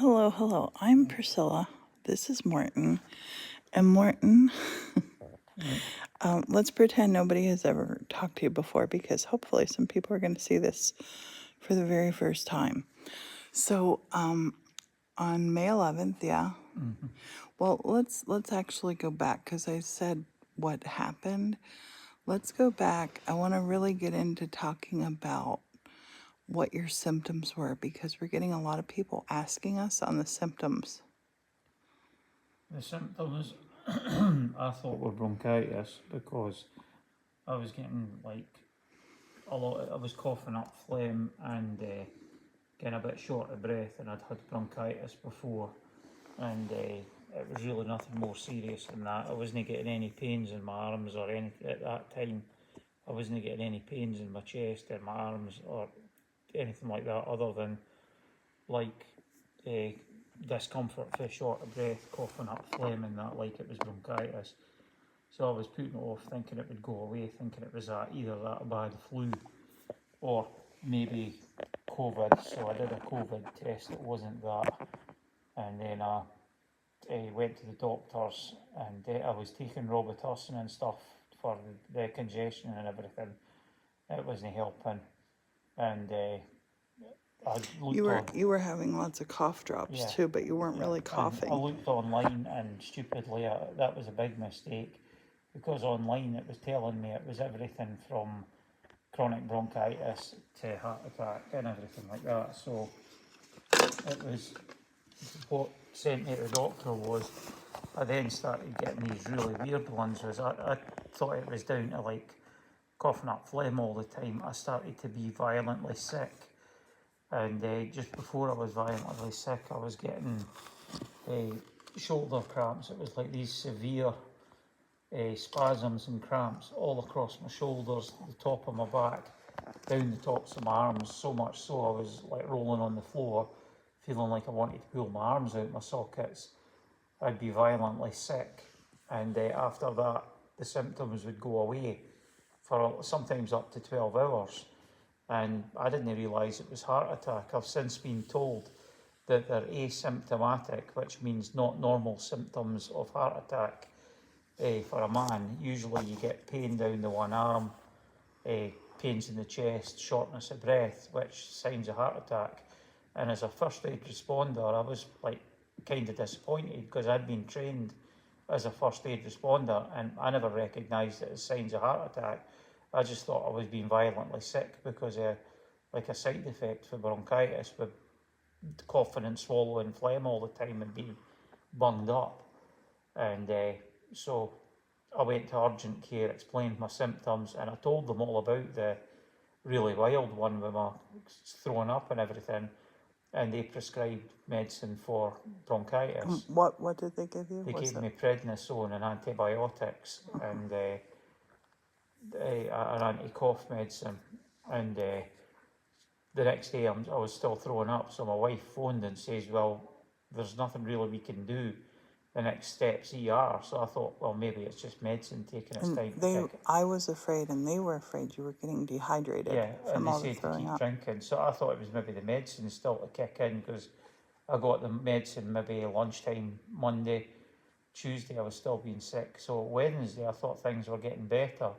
Hello, hello. I'm Priscilla. This is Morton. And Morton, let's pretend nobody has ever talked to you before because hopefully some people are going to see this for the very first time. So, on May 11th, yeah. Well, let's actually go back because I said what happened. Let's go back. I want to really get into talking about what your symptoms were because we're getting a lot of people asking us on the symptoms. The symptoms I thought were bronchitis because I was getting I was coughing up phlegm and getting a bit short of breath, and I'd had bronchitis before, and it was really nothing more serious than that. I wasn't getting any pains in my arms or anything at that time. I wasn't getting any pains in my chest or my arms or anything like that, other than like uh, discomfort for short of breath, coughing up phlegm and that, like it was bronchitis. So I was putting it off, thinking it would go away, thinking it was either that bad flu or maybe COVID. So I did a COVID test, it wasn't that. And then I went to the doctors, and I was taking Robitussin and stuff for the congestion and everything. It wasn't helping. And I looked You were having lots of cough drops too, but you weren't really and coughing. I looked online, and stupidly, that was a big mistake, because online it was telling me it was everything from chronic bronchitis to heart attack and everything like that. So it was, what sent me to the doctor was, I then started getting these really weird ones. I thought it was down to like coughing up phlegm all the time. I started to be violently sick, and just before I was violently sick, I was getting shoulder cramps. It was like these severe spasms and cramps all across my shoulders, the top of my back, down the tops of my arms, so much so I was like rolling on the floor, feeling like I wanted to pull my arms out my sockets. I'd be violently sick, and after that, the symptoms would go away for sometimes up to 12 hours. And I didn't realise it was heart attack. I've since been told that they're asymptomatic, which means not normal symptoms of heart attack. For a man, usually you get pain down the one arm, pains in the chest, shortness of breath, which signs a heart attack. And as a first aid responder, I was like kind of disappointed because I'd been trained as a first aid responder, and I never recognised it as signs of heart attack. I just thought I was being violently sick because like a side effect for bronchitis with coughing and swallowing phlegm all the time and being bunged up. And so I went to urgent care, explained my symptoms, and I told them all about the really wild one with my throwing up and everything. And they prescribed medicine for bronchitis. What did they give you? They gave me prednisone and antibiotics and an anti-cough medicine. And the next day I was still throwing up, so my wife phoned and says, well, there's nothing really we can do. The next step's ER. So I thought, well, maybe it's just medicine taking its time to kick it. I was afraid, and they were afraid you were getting dehydrated from all the throwing up. Drinking. So I thought it was maybe the medicine still to kick in, because I got the medicine maybe lunchtime Monday. Tuesday I was still being sick. So Wednesday I thought things were getting better,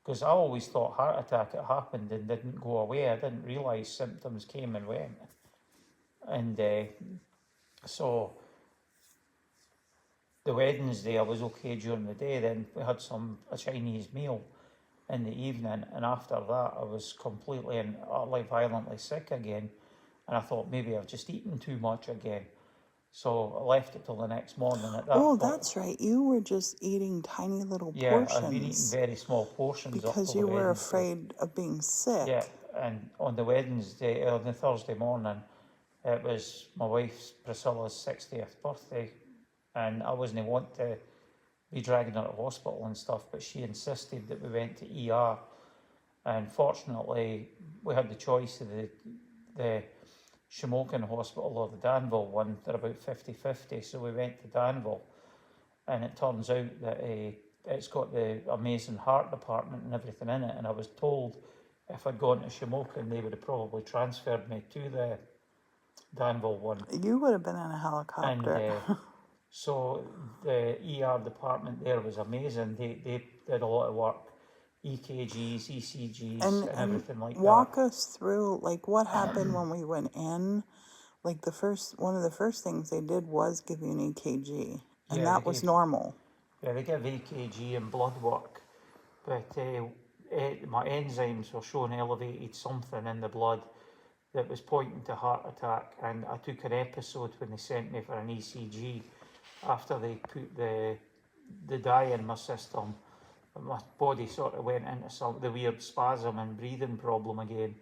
because I always thought heart attack had happened and didn't go away. I didn't realise symptoms came and went. And so the Wednesday I was okay during the day. Then we had a Chinese meal in the evening, and after that I was completely and utterly violently sick again. And I thought maybe I've just eaten too much again. So I left it till the next morning. At that point, that's right. You were just eating tiny little portions. Yeah, I've been eating very small portions because you were afraid of being sick. Yeah, and on the Thursday morning, it was my wife's Priscilla's 60th birthday, and I wasn't want to be dragging her to hospital and stuff, but she insisted that we went to ER. And fortunately, we had the choice of the Shamokin Hospital or the Danville one. They're about 50-50, so we went to Danville, and it turns out that it's got the amazing heart department and everything in it. And I was told if I'd gone to Shamokin, they would have probably transferred me to Danville one. You would have been in a And helicopter. so the ER department there was amazing. They did a lot of work, EKGs, ECGs, and and everything like that. walk us through, like, what happened when we went in. Like, one of the first things they did was give you an EKG, and Yeah, that they was gave normal. Yeah, they give EKG and blood work, but my enzymes were showing elevated something in the blood that was pointing to heart attack, and I took an episode when they sent me for an ECG after they put the dye in my system. My body sort of went into the weird spasm and breathing problem again,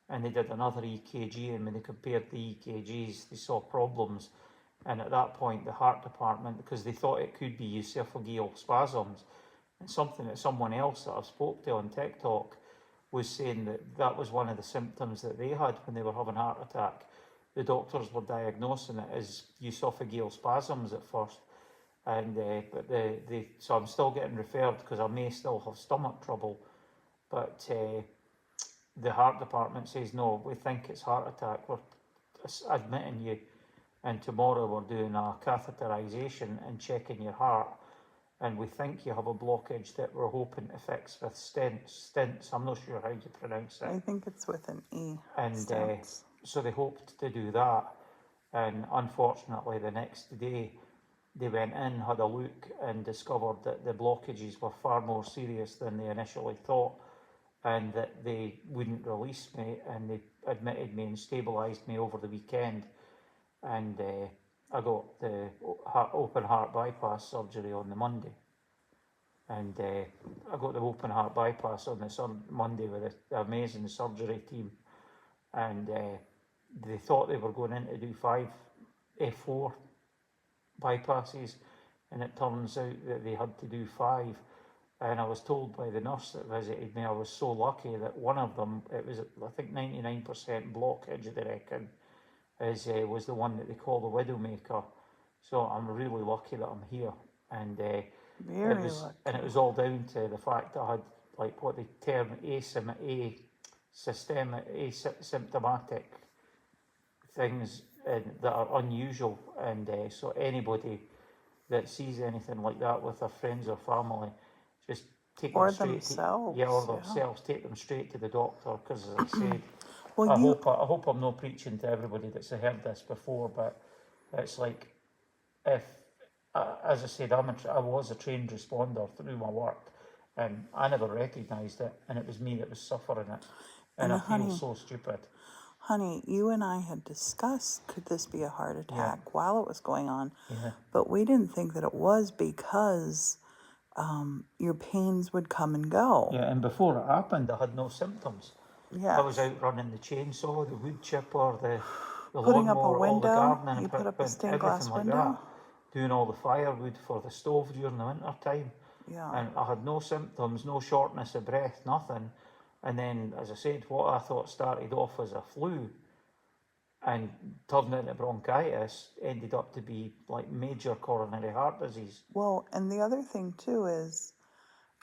and they did another EKG, and when they compared the EKGs, they saw problems. And at that point, the heart department, because they thought it could be esophageal spasms, and something that someone else that I've spoke to on TikTok was saying that was one of the symptoms that they had when they were having a heart attack. The doctors were diagnosing it as esophageal spasms at first, and so I'm still getting referred because I may still have stomach trouble, but the heart department says no, we think it's heart attack. We're admitting you, and tomorrow we're doing a catheterization and checking your heart, and we think you have a blockage that we're hoping to fix with stents. I'm not sure how you pronounce it. I think it's with an E. And stents. so they hoped to do that, and unfortunately the next day they went in, had a look, and discovered that the blockages were far more serious than they initially thought, and that they wouldn't release me, and they admitted me and stabilised me over the weekend, and I got the open heart bypass surgery on the Monday, and I got the open heart bypass on the Monday with the amazing surgery team, and they thought they were going in to do 5 F4 bypasses, and it turns out that they had to do 5. And I was told by the nurse that visited me, I was so lucky that one of them, it was I think 99% blockage, they reckon, was the one that they call the Widowmaker. So I'm really lucky that I'm here, and Very lucky. and it was all down to the fact that I had, like, what they term asymptomatic things that are unusual, and so anybody that sees anything like that with their friends or family, just take Or them straight themselves. take them straight to the doctor, because as I said, Well, I hope I'm not preaching to everybody that's heard this before, but it's like, if as I said, I was a trained responder through my work, and I never recognised it, and it was me that was suffering it, and I feel so stupid. Honey, you and I had discussed, could this be a heart attack while it was going on? Yeah. But we didn't think that it was, because your pains would come and go. Yeah, and before it happened, I had no symptoms. Yes. I was out running the chainsaw, the wood chipper, the Putting up a lawnmower, all the window. gardening You put up a equipment, stained everything glass like window. that. Doing all the firewood for the stove during the winter time. Yeah. And I had no symptoms, no shortness of breath, nothing. And then, as I said, what I thought started off as a flu and turned into bronchitis ended up to be like major coronary heart disease. Well, and the other thing too is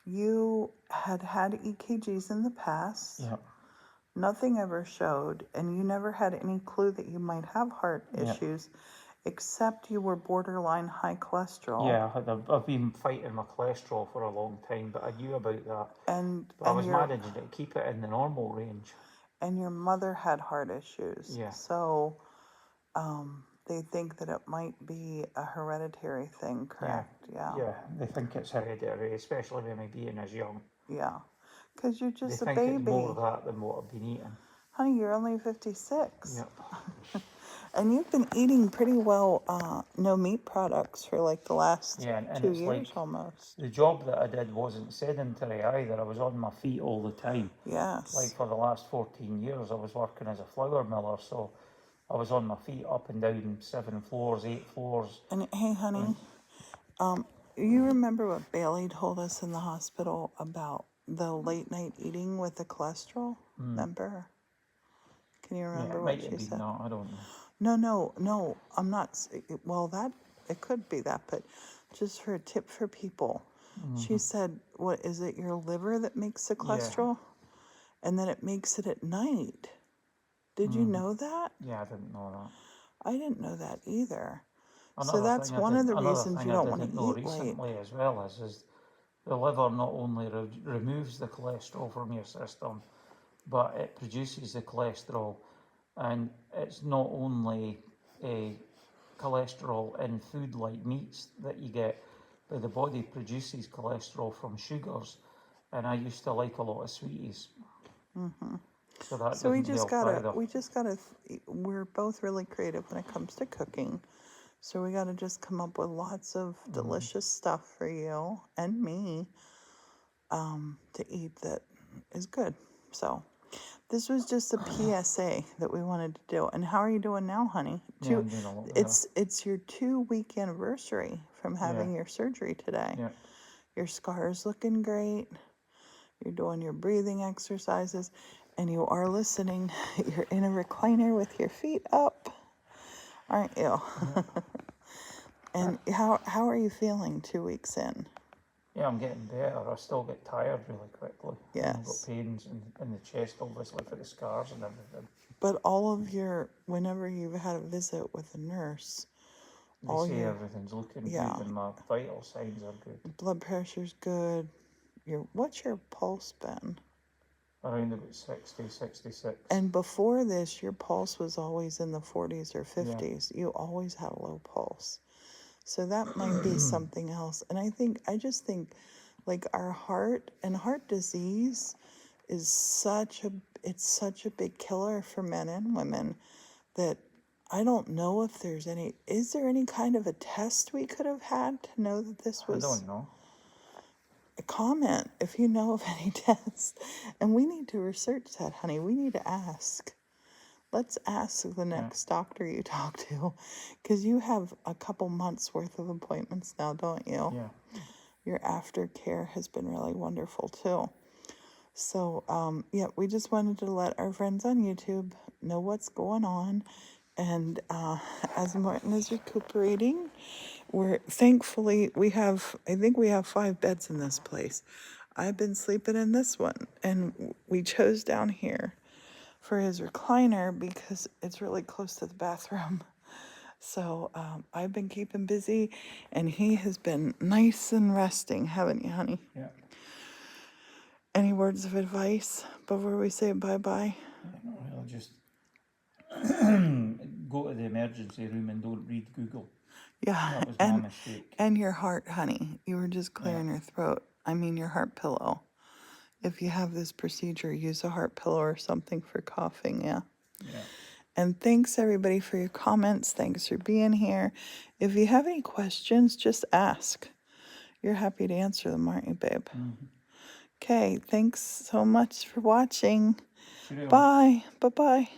you had EKGs in the past. Yeah. Nothing ever showed, and you never had any clue that you might have heart Yeah. issues, except you were borderline high cholesterol. Yeah, I've been fighting my cholesterol for a long time, but I knew about that. But I was managing to keep it in the normal range. And your mother had heart issues. Yeah. So they think that it might be a hereditary thing, correct? Yeah. Yeah, they think it's hereditary, especially when being as young. Yeah. Because you're just They a think baby. it's more of that than what I've been eating. Honey, you're only 56. Yep. And you've been eating pretty well, no meat products for like the last and 2 it's years like, almost. The job that I did wasn't sedentary either. I was on my feet all the time. Yes. Like for the last 14 years, I was working as a flour miller, so I was on my feet up and down 7 floors, 8 floors. And hey, honey, you remember what Bailey told us in the hospital about the late night eating with the cholesterol? Remember? Can you remember what she said? No, I don't know. No, I'm not. Well, it could be that, but just for a tip for people, she said, "What is it? Your liver that makes the cholesterol, and then it makes it at night." Did you know that? Yeah, I didn't know that. I didn't know that either. So Another that's thing I one of didn't, the another reasons thing you I don't want didn't to know eat late. recently as well is the liver not only removes the cholesterol from your system, but it produces the cholesterol, and it's not only a cholesterol in food like meats that you get, but the body produces cholesterol from sugars, and I used to like a lot of sweeties, so that So didn't help either. we're both really creative when it comes to cooking. So we got to just come up with lots of delicious stuff for you and me to eat that is good. So this was just a PSA that we wanted to do. And how are you doing now, honey? Yeah, I'm doing a lot better. It's your 2-week anniversary from having your surgery today. Yeah. Your scar's looking great. You're doing your breathing exercises, and you are listening. You're in a recliner with your feet up, aren't you? And how are you feeling 2 weeks in? Yeah, I'm getting better. I still get tired really quickly. And I've got Yes. pains in the chest, obviously, for the scars and everything. But whenever you've had a visit with a nurse, They say everything's looking good and my vital signs are good. blood pressure's good. What's your pulse been? Around about 60, 66. And before this, your pulse was always in the 40s or 50s. You always had a low pulse. So that might be something else. And I just think like our heart and heart disease is such a big killer for men and women that I don't know if is there any kind of a test we could have had to know that this I was don't know. a comment if you know of any tests. And we need to research that, honey. We need to ask. Let's ask the next doctor you talk to, because you have a couple months worth of appointments now, don't you? Yeah. Your aftercare has been really wonderful too. So, we just wanted to let our friends on YouTube know what's going on. And as Morton is recuperating, I think we have 5 beds in this place. I've been sleeping in this one, and we chose down here for his recliner because it's really close to the bathroom. So I've been keeping busy, and he has been nice and resting, haven't you, honey? Yeah. Any words of advice before we say bye-bye? I'll just go to the emergency room and don't read Google. Yeah, That was my mistake. and your heart, honey. You were just clearing your throat. I mean, your heart pillow. If you have this procedure, use a heart pillow or something for coughing, yeah? Yeah. And thanks, everybody, for your comments. Thanks for being here. If you have any questions, just ask. You're happy to answer them, aren't you, babe? Okay, thanks so much for watching. Cheerio. Bye. Bye-bye.